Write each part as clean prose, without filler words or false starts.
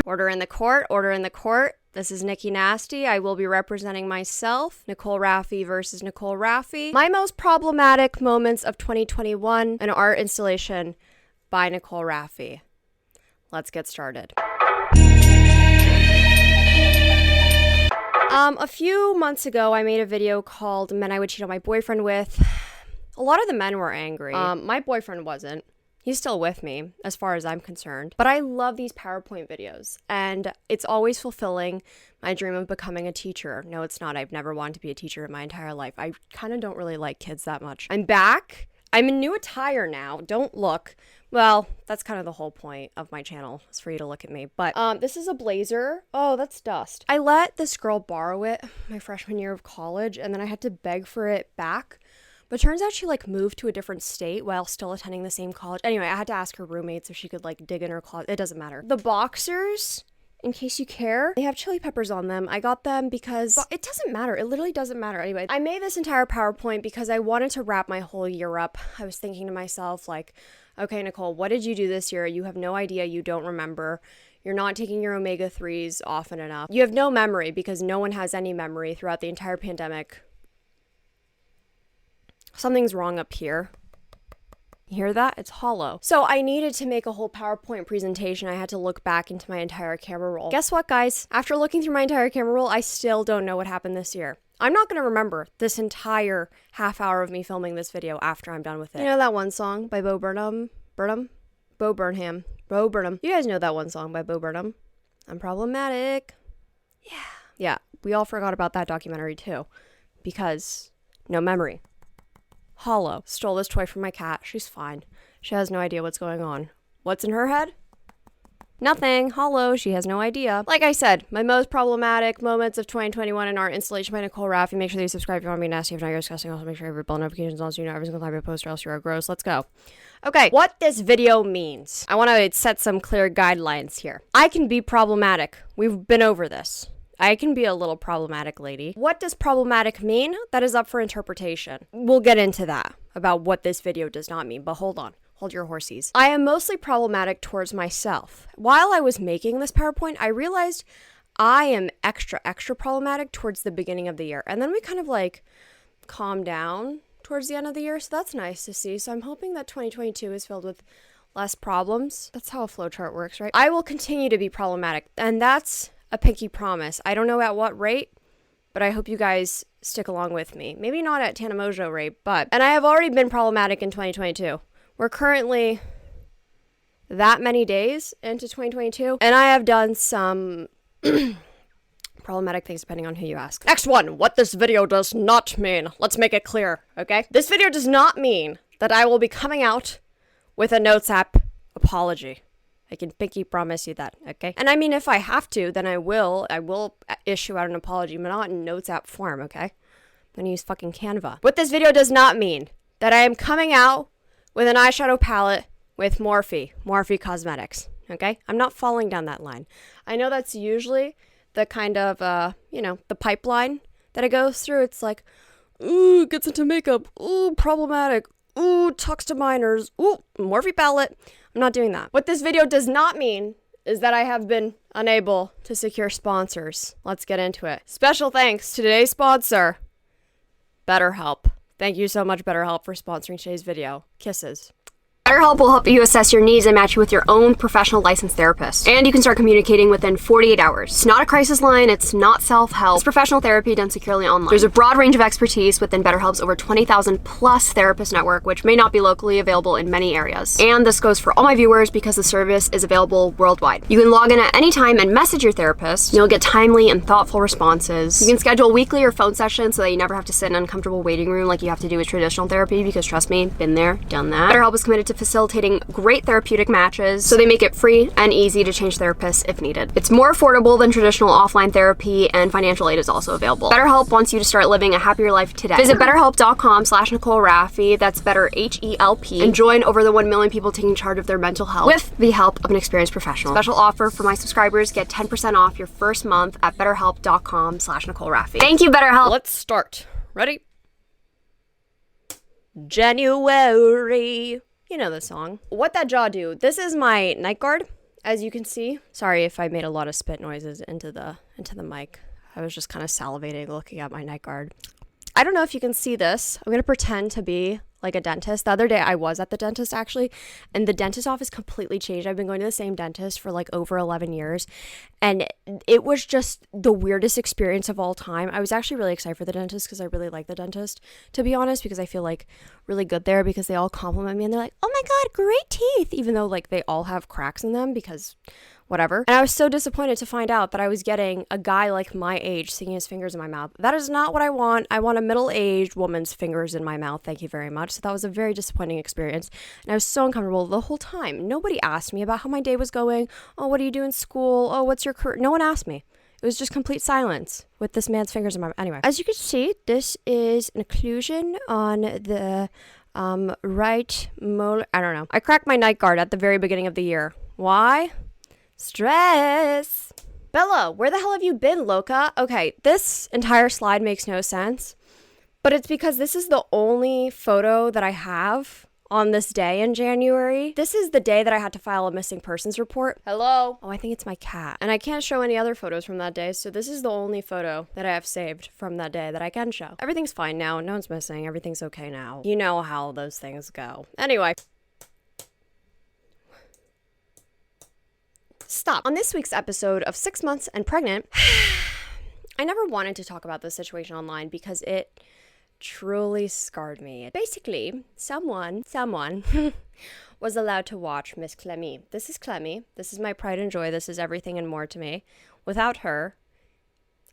Order in the court, order in the court. This is Nikki Nasty. I will be representing myself, Nicole Rafiee versus Nicole Rafiee. My most problematic moments of 2021, an art installation by Nicole Rafiee. Let's get started. A few months ago, I made a video called Men I Would Cheat on My Boyfriend With. A lot of the men were angry. My boyfriend wasn't. He's still with me, as far as I'm concerned. But I love these PowerPoint videos, and it's always fulfilling my dream of becoming a teacher. No, it's not. I've never wanted to be a teacher in my entire life. I kind of don't really like kids that much. I'm back. I'm in new attire now. Don't look. Well, that's kind of the whole point of my channel, is for you to look at me. But this is a blazer. Oh, that's dust. I let this girl borrow it my freshman year of college, and then I had to beg for it back. But turns out she moved to a different state while still attending the same college. Anyway, I had to ask her roommates if she could dig in her closet. It doesn't matter. The boxers, in case you care, they have chili peppers on them. I got them because it doesn't matter. It literally doesn't matter. Anyway, I made this entire PowerPoint because I wanted to wrap my whole year up. I was thinking to myself, okay, Nicole, what did you do this year? You have no idea. You don't remember. You're not taking your omega-3s often enough. You have no memory because no one has any memory throughout the entire pandemic. Something's wrong up here. You hear that? It's hollow. So I needed to make a whole PowerPoint presentation. I had to look back into my entire camera roll. Guess what, guys? After looking through my entire camera roll, I still don't know what happened this year. I'm not going to remember this entire half hour of me filming this video after I'm done with it. You know that one song by Bo Burnham? Bo Burnham. You guys know that one song by Bo Burnham? I'm problematic. Yeah, we all forgot about that documentary too. Because no memory. Hollow. Stole this toy from my cat. She's fine. She has no idea what's going on. What's in her head? Nothing. Hollow. She has no idea. Like I said, my most problematic moments of 2021 in art installation by Nicole Rafiee. Make sure that you subscribe if you want to be nasty. If not, you're disgusting. Also, make sure you have your bell notifications on so you know every single time I post or else you are gross. Let's go. Okay, what this video means. I want to set some clear guidelines here. I can be problematic. We've been over this. I can be a little problematic lady. What does problematic mean? That is up for interpretation. We'll get into that, about what this video does not mean, but hold on. Hold your horsies. I am mostly problematic towards myself. While I was making this PowerPoint, I realized I am extra problematic towards the beginning of the year. And then we kind of calm down towards the end of the year, so that's nice to see. So I'm hoping that 2022 is filled with less problems. That's how a flowchart works, right? I will continue to be problematic, and that's a pinky promise. I don't know at what rate, but I hope you guys stick along with me. Maybe not at Tana Mojo rate, but... And I have already been problematic in 2022. We're currently that many days into 2022, and I have done some problematic things depending on who you ask. Next one, what this video does not mean. Let's make it clear, okay? This video does not mean that I will be coming out with a Notes app apology. I can pinky promise you that, okay? And I mean, if I have to, then I will issue out an apology, but not in Notes app form, okay? I'm gonna use fucking Canva. What this video does not mean that I am coming out with an eyeshadow palette with Morphe Cosmetics, okay? I'm not falling down that line. I know that's usually the kind of, the pipeline that it goes through. It's like, ooh, gets into makeup, ooh, problematic, ooh, talks to minors, ooh, Morphe palette. I'm not doing that. What this video does not mean is that I have been unable to secure sponsors. Let's get into it. Special thanks to today's sponsor, BetterHelp. Thank you so much, BetterHelp, for sponsoring today's video. Kisses. BetterHelp will help you assess your needs and match you with your own professional licensed therapist. And you can start communicating within 48 hours. It's not a crisis line, it's not self-help. It's professional therapy done securely online. There's a broad range of expertise within BetterHelp's over 20,000 plus therapist network, which may not be locally available in many areas. And this goes for all my viewers because the service is available worldwide. You can log in at any time and message your therapist. You'll get timely and thoughtful responses. You can schedule weekly or phone sessions so that you never have to sit in an uncomfortable waiting room like you have to do with traditional therapy, because trust me, been there, done that. BetterHelp is committed to facilitating great therapeutic matches, so they make it free and easy to change therapists if needed. It's more affordable than traditional offline therapy, and financial aid is also available. BetterHelp wants you to start living a happier life today. Visit betterhelp.com/Nicole Rafiee, that's better HELP, and join over the 1 million people taking charge of their mental health with the help of an experienced professional. Special offer for my subscribers, get 10% off your first month at betterhelp.com/Nicole Rafiee. Thank you, BetterHelp. Let's start. Ready? January. You know the song. What that jaw do? This is my night guard, as you can see. Sorry if I made a lot of spit noises into the mic. I was just kind of salivating looking at my night guard. I don't know if you can see this. I'm going to pretend to be like a dentist. The other day I was at the dentist actually, and the dentist office completely changed. I've been going to the same dentist for like over 11 years, and it was just the weirdest experience of all time. I was actually really excited for the dentist because I really like the dentist, to be honest, because I feel like really good there because they all compliment me and they're like, oh my God, great teeth, even though like they all have cracks in them because whatever. And I was so disappointed to find out that I was getting a guy like my age sticking his fingers in my mouth. That is not what I want. I want a middle-aged woman's fingers in my mouth. Thank you very much. So that was a very disappointing experience. And I was so uncomfortable the whole time. Nobody asked me about how my day was going. Oh, what do you do in school? Oh, what's your career? No one asked me. It was just complete silence with this man's fingers in my mouth. Anyway, as you can see, this is an occlusion on the right molar. I don't know. I cracked my night guard at the very beginning of the year. Why? Stress. Bella, where the hell have you been, Loca? Okay, this entire slide makes no sense, but it's because this is the only photo that I have on this day in January. This is the day that I had to file a missing persons report. Hello? Oh, I think it's my cat. And I can't show any other photos from that day, so this is the only photo that I have saved from that day that I can show. Everything's fine now. No one's missing. Everything's okay now. You know how those things go. Anyway. Stop. On this week's episode of 6 Months and Pregnant, I never wanted to talk about this situation online because it truly scarred me. Basically, someone was allowed to watch Miss Clemmy. This is Clemmy. This is my pride and joy. This is everything and more to me. Without her,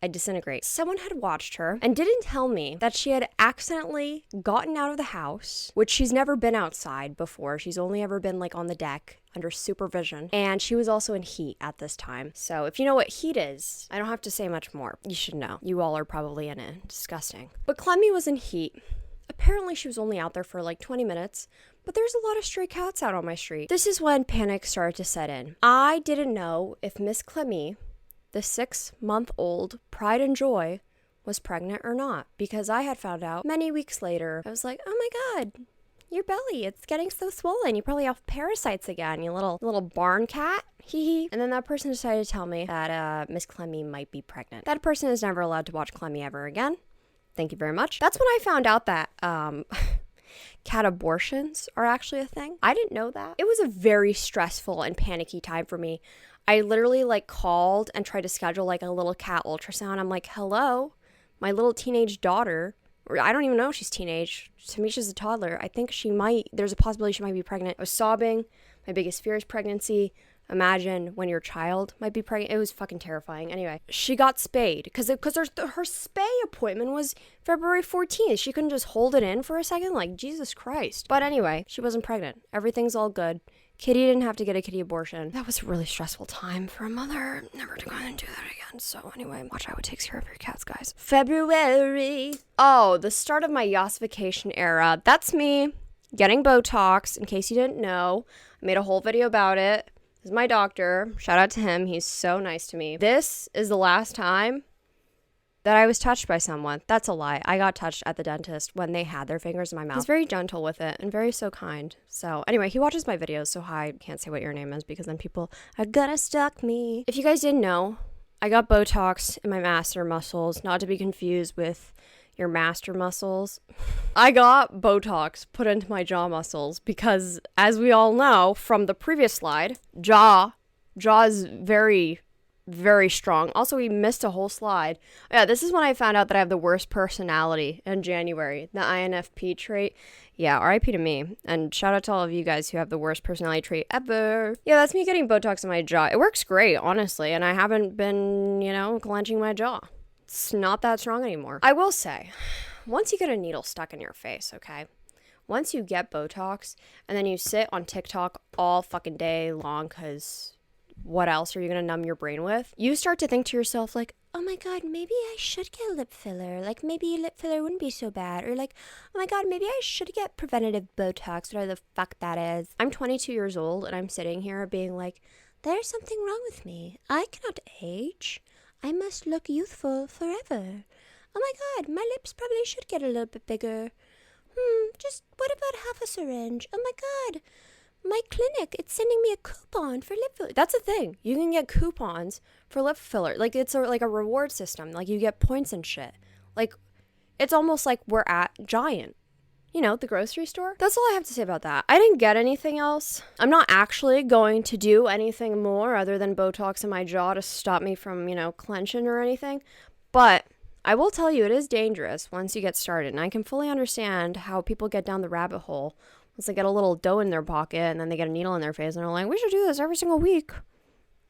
I disintegrate. Someone had watched her and didn't tell me that she had accidentally gotten out of the house, which she's never been outside before. She's only ever been like on the deck under supervision. And she was also in heat at this time. So if you know what heat is, I don't have to say much more. You should know. You all are probably in it. Disgusting. But Clemmy was in heat. Apparently she was only out there for like 20 minutes, but there's a lot of stray cats out on my street. This is when panic started to set in. I didn't know if Miss Clemmy, the 6-month-old pride and joy, was pregnant or not, because I had found out many weeks later. I was like, oh my God, your belly, it's getting so swollen. You probably have parasites again, you little barn cat. Hee. And then that person decided to tell me that Miss Clemmy might be pregnant. That person is never allowed to watch Clemmy ever again. Thank you very much. That's when I found out that cat abortions are actually a thing. I didn't know that. It was a very stressful and panicky time for me. I literally like called and tried to schedule like a little cat ultrasound. I'm like, hello, my little teenage daughter, or I don't even know if she's teenage. To me, she's a toddler. I think there's a possibility she might be pregnant. I was sobbing. My biggest fear is pregnancy. Imagine when your child might be pregnant. It was fucking terrifying. Anyway, she got spayed because her spay appointment was February 14th. She couldn't just hold it in for a second. Like, Jesus Christ. But anyway, she wasn't pregnant. Everything's all good. Kitty didn't have to get a kitty abortion. That was a really stressful time for a mother. Never to go and do that again. So anyway, watch how it takes care of your cats, guys. February. Oh, the start of my yassification era. That's me getting Botox. In case you didn't know, I made a whole video about it. This is my doctor. Shout out to him. He's so nice to me. This is the last time that I was touched by someone. That's a lie. I got touched at the dentist when they had their fingers in my mouth. He's very gentle with it and very so kind. So anyway, he watches my videos, so I can't say what your name is because then people are gonna stalk me. If you guys didn't know, I got Botox in my masseter muscles, not to be confused with your master muscles. I got Botox put into my jaw muscles because, as we all know from the previous slide, jaw is very strong. Also, we missed a whole slide. Yeah, this is when I found out that I have the worst personality in January. The INFP trait. Yeah, RIP to me. And shout out to all of you guys who have the worst personality trait ever. Yeah, that's me getting Botox in my jaw. It works great, honestly. And I haven't been, clenching my jaw. It's not that strong anymore. I will say, once you get a needle stuck in your face, okay? Once you get Botox and then you sit on TikTok all fucking day long because what else are you going to numb your brain with? You start to think to yourself like, oh my God, maybe I should get a lip filler. Like, maybe a lip filler wouldn't be so bad. Or like, oh my God, maybe I should get preventative Botox, whatever the fuck that is. I'm 22 years old and I'm sitting here being like, there's something wrong with me. I cannot age. I must look youthful forever. Oh my God, my lips probably should get a little bit bigger. Just what about half a syringe? Oh my God. My clinic, it's sending me a coupon for lip filler. That's the thing. You can get coupons for lip filler. Like, it's like a reward system. Like, you get points and shit. Like, it's almost like we're at Giant. You know, the grocery store. That's all I have to say about that. I didn't get anything else. I'm not actually going to do anything more other than Botox in my jaw to stop me from, clenching or anything. But I will tell you, it is dangerous once you get started. And I can fully understand how people get down the rabbit hole once they get a little dough in their pocket and then they get a needle in their face and they're like, we should do this every single week.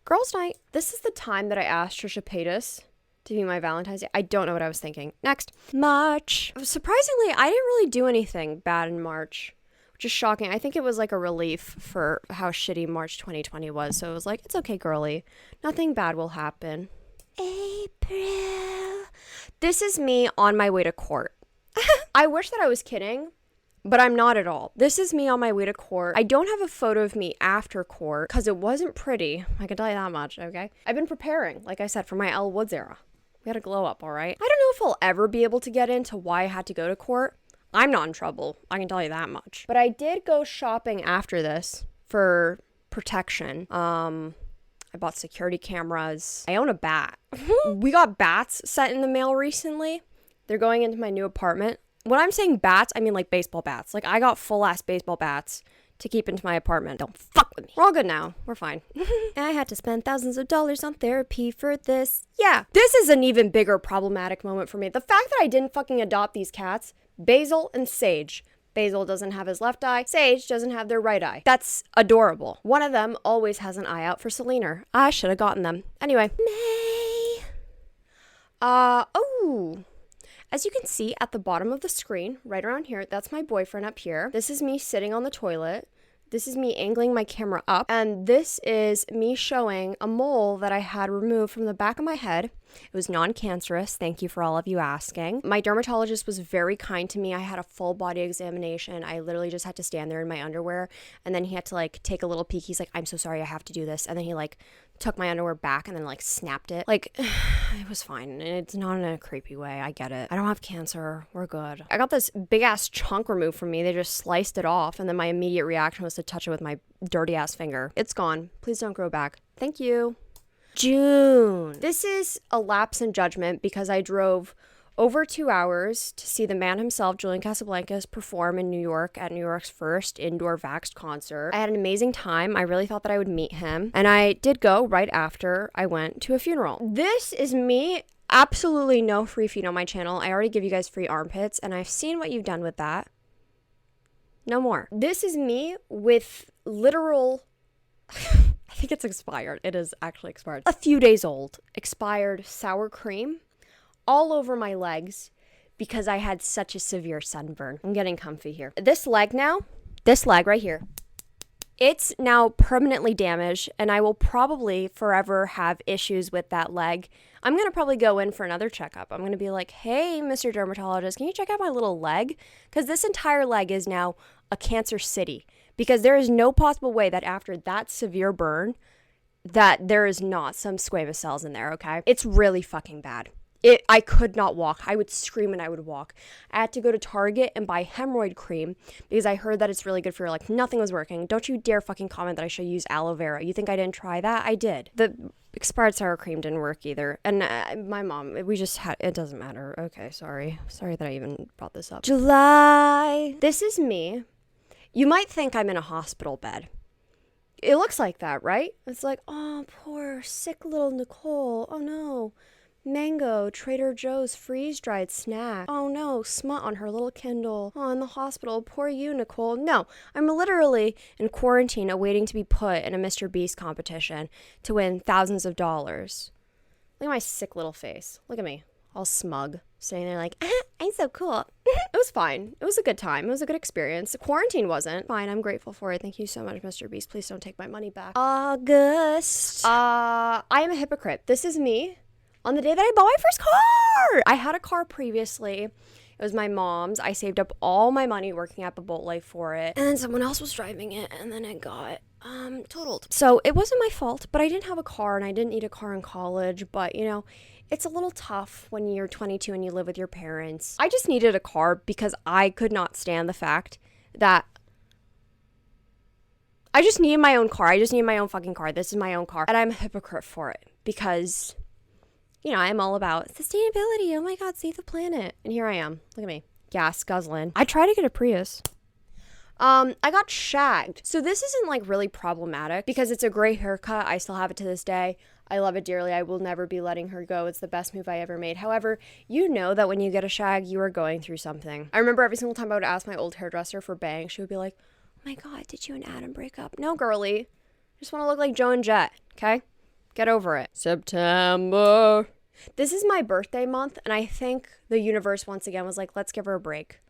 Girls' night. This is the time that I asked Trisha Paytas to be my Valentine's Day. I don't know what I was thinking. Next. March. Surprisingly, I didn't really do anything bad in March, which is shocking. I think it was like a relief for how shitty March 2020 was. So it was like, it's okay, girly. Nothing bad will happen. April. This is me on my way to court. I wish that I was kidding, but I'm not at all. This is me on my way to court. I don't have a photo of me after court because it wasn't pretty. I can tell you that much, okay? I've been preparing, like I said, for my Elle Woods era. We had a glow up, all right? I don't know if I'll ever be able to get into why I had to go to court. I'm not in trouble. I can tell you that much. But I did go shopping after this for protection. I bought security cameras. I own a bat. We got bats sent in the mail recently. They're going into my new apartment. When I'm saying bats, I mean like baseball bats. Like, I got full-ass baseball bats to keep into my apartment. Don't fuck with me. We're all good now. We're fine. I had to spend thousands of dollars on therapy for this. Yeah, this is an even bigger problematic moment for me. The fact that I didn't fucking adopt these cats, Basil and Sage. Basil doesn't have his left eye. Sage doesn't have their right eye. That's adorable. One of them always has an eye out for Selena. I should have gotten them. Anyway. May. As you can see at the bottom of the screen, right around here, that's my boyfriend up here. This is me sitting on the toilet. This is me angling my camera up. And this is me showing a mole that I had removed from the back of my head. It was non-cancerous. Thank you for all of you asking. My dermatologist was very kind to me. I had a full body examination. I literally just had to stand there in my underwear. And then he had to take a little peek. He's like, I'm so sorry, I have to do this. And then he took my underwear back and then snapped it. It was fine. And it's not in a creepy way. I get it. I don't have cancer. We're good. I got this big ass chunk removed from me. They just sliced it off. And then my immediate reaction was to touch it with my dirty ass finger. It's gone. Please don't grow back. Thank you. June. This is a lapse in judgment because I drove over 2 hours to see the man himself, Julian Casablancas, perform in New York at New York's first indoor vaxxed concert. I had an amazing time. I really thought that I would meet him. And I did go right after I went to a funeral. This is me. Absolutely no free feed on my channel. I already give you guys free armpits, and I've seen what you've done with that. No more. This is me with literal... I think it's expired. It is actually expired. A few days old. Expired sour cream all over my legs because I had such a severe sunburn. I'm getting comfy here. This leg right here, it's now permanently damaged, and I will probably forever have issues with that leg. I'm going to probably go in for another checkup. I'm going to be like, hey, Mr. Dermatologist, can you check out my little leg? Because this entire leg is now a cancer city. Because there is no possible way that after that severe burn that there is not some squamous cells in there, okay? It's really fucking bad. I could not walk. I would scream and I would walk. I had to go to Target and buy hemorrhoid cream because I heard that it's really good for your, nothing was working. Don't you dare fucking comment that I should use aloe vera. You think I didn't try that? I did. The expired sour cream didn't work either. And my mom, it doesn't matter. Okay, sorry. Sorry that I even brought this up. July. This is me. You might think I'm in a hospital bed. It looks like that, right? It's like, oh, poor sick little Nicole. Oh no. Mango, Trader Joe's freeze-dried snack. Oh no, smut on her little Kindle. Oh, in the hospital. Poor you, Nicole. No, I'm literally in quarantine awaiting to be put in a Mr. Beast competition to win thousands of dollars. Look at my sick little face. Look at me. All smug. Sitting there like, I'm so cool. It was fine. It was a good time. It was a good experience. The quarantine wasn't. Fine, I'm grateful for it. Thank you so much, Mr. Beast. Please don't take my money back. August. I am a hypocrite. This is me on the day that I bought my first car. I had a car previously. It was my mom's. I saved up all my money working at Bolt Life for it. And then someone else was driving it, and then it got Totaled. So it wasn't my fault, but I didn't have a car and I didn't need a car in college. But, you know, it's a little tough when you're 22 and you live with your parents. I just needed a car because I could not stand the fact that I just needed my own car. I just needed my own fucking car. This is my own car. And I'm a hypocrite for it because, you know, I'm all about sustainability. Oh my God, save the planet. And here I am. Look at me. Gas guzzling. I tried to get a Prius. I got shagged. So this isn't like really problematic because it's a great haircut. I still have it to this day. I love it dearly. I will never be letting her go. It's the best move I ever made. However, you know that when you get a shag, you are going through something. I remember every single time I would ask my old hairdresser for bangs, she would be like, oh my God, did you and Adam break up? No, girly. Just want to look like Joe and Jet, okay? Get over it. September. This is my birthday month, and I think the universe once again was like, let's give her a break.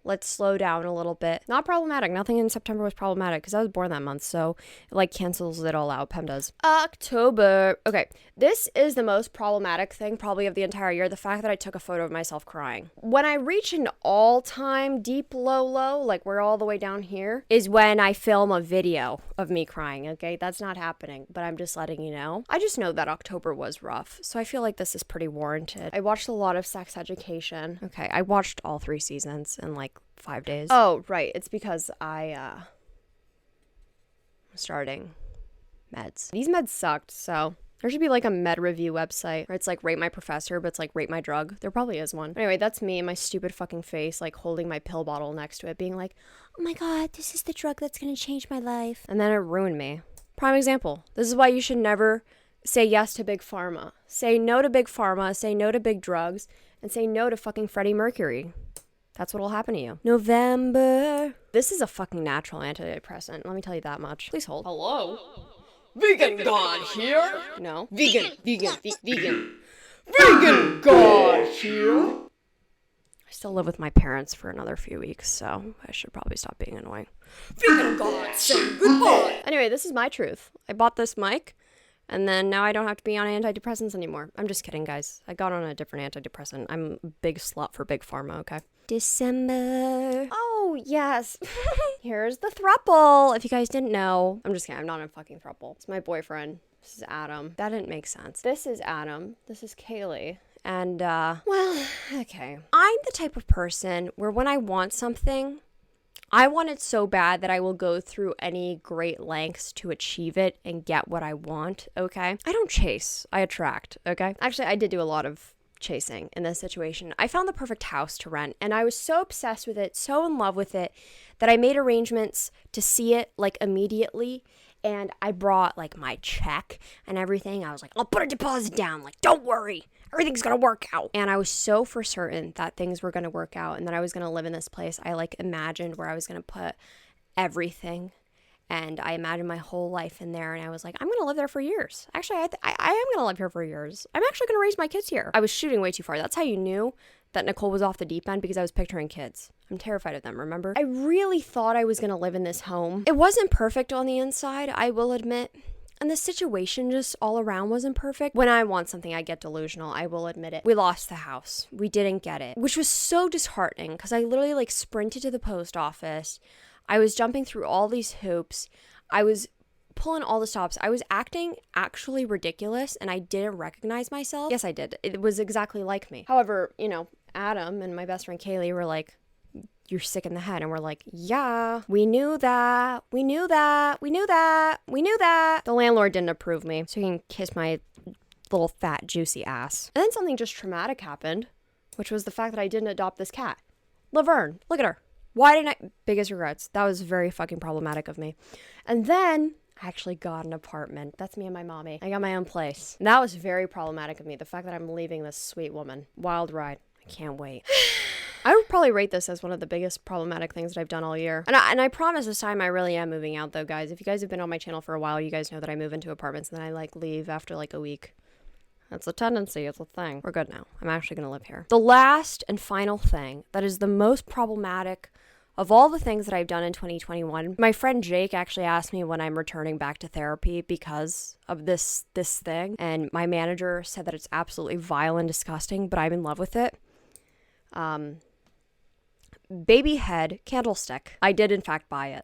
Let's slow down a little bit. Not problematic. Nothing in September was problematic because I was born that month. So it like cancels it all out. Pem does. October. Okay. This is the most problematic thing probably of the entire year. The fact that I took a photo of myself crying. When I reach an all-time deep low, like we're all the way down here, is when I film a video of me crying. Okay. That's not happening, but I'm just letting you know. I just know that October was rough. So I feel like this is pretty warranted. I watched a lot of Sex Education. Okay. I watched all 3 seasons in like 5 days. Oh, right. It's because I'm starting meds. These meds sucked, so there should be like a med review website where it's like rate my professor, but it's like rate my drug. There probably is one. Anyway, that's me and my stupid fucking face, like holding my pill bottle next to it, being like, oh my God, this is the drug that's gonna change my life. And then it ruined me. Prime example. This is why you should never say yes to big pharma. Say no to big pharma, say no to big drugs, and say no to fucking Freddie Mercury. That's what'll happen to you. November. This is a fucking natural antidepressant. Let me tell you that much. Please hold. Hello? Vegan God here? No. Vegan. Vegan God here? I still live with my parents for another few weeks, so I should probably stop being annoying. Vegan God, say goodbye. Anyway, this is my truth. I bought this mic. And then now I don't have to be on antidepressants anymore. I'm just kidding, guys. I got on a different antidepressant. I'm a big slut for big pharma, okay? December. Oh, yes. Here's the throuple, if you guys didn't know. I'm just kidding. I'm not a fucking throuple. It's my boyfriend. This is Adam. That didn't make sense. This is Adam. This is Kaylee. And, well, okay. I'm the type of person where when I want something, I want it so bad that I will go through any great lengths to achieve it and get what I want, okay? I don't chase, I attract, okay? Actually, I did do a lot of chasing in this situation. I found the perfect house to rent, and I was so obsessed with it, so in love with it, that I made arrangements to see it, like, immediately, and I brought, like, my check and everything. I was like, I'll put a deposit down, like, don't worry. Everything's gonna work out. And I was so for certain that things were gonna work out and that I was gonna live in this place. I like imagined where I was gonna put everything, and I imagined my whole life in there, and I was like, I'm gonna live there for years. Actually, I am gonna live here for years. I'm actually gonna raise my kids here. I was shooting way too far. That's how you knew that Nicole was off the deep end, because I was picturing kids. I'm terrified of them, remember? I really thought I was gonna live in this home. It wasn't perfect on the inside, I will admit. And the situation just all around wasn't perfect. When I want something, I get delusional. I will admit it. We lost the house. We didn't get it, which was so disheartening because I literally like sprinted to the post office. I was jumping through all these hoops. I was pulling all the stops. I was acting actually ridiculous and I didn't recognize myself. Yes, I did. It was exactly like me. However, you know, Adam and my best friend Kaylee were like, you're sick in the head. And we're like, yeah, we knew that. We knew that. We knew that. We knew that. The landlord didn't approve me, so he can kiss my little fat juicy ass. And then something just traumatic happened, which was the fact that I didn't adopt this cat. Laverne, look at her. Why didn't I? Biggest regrets. That was very fucking problematic of me. And then I actually got an apartment. That's me and my mommy. I got my own place. And that was very problematic of me. The fact that I'm leaving this sweet woman. Wild ride. I can't wait. I would probably rate this as one of the biggest problematic things that I've done all year. And I promise this time I really am moving out though, guys. If you guys have been on my channel for a while, you guys know that I move into apartments and then I like leave after like a week. That's a tendency. It's a thing. We're good now. I'm actually going to live here. The last and final thing that is the most problematic of all the things that I've done in 2021, my friend Jake actually asked me when I'm returning back to therapy because of this thing. And my manager said that it's absolutely vile and disgusting, but I'm in love with it. Baby head candlestick. I did in fact buy it.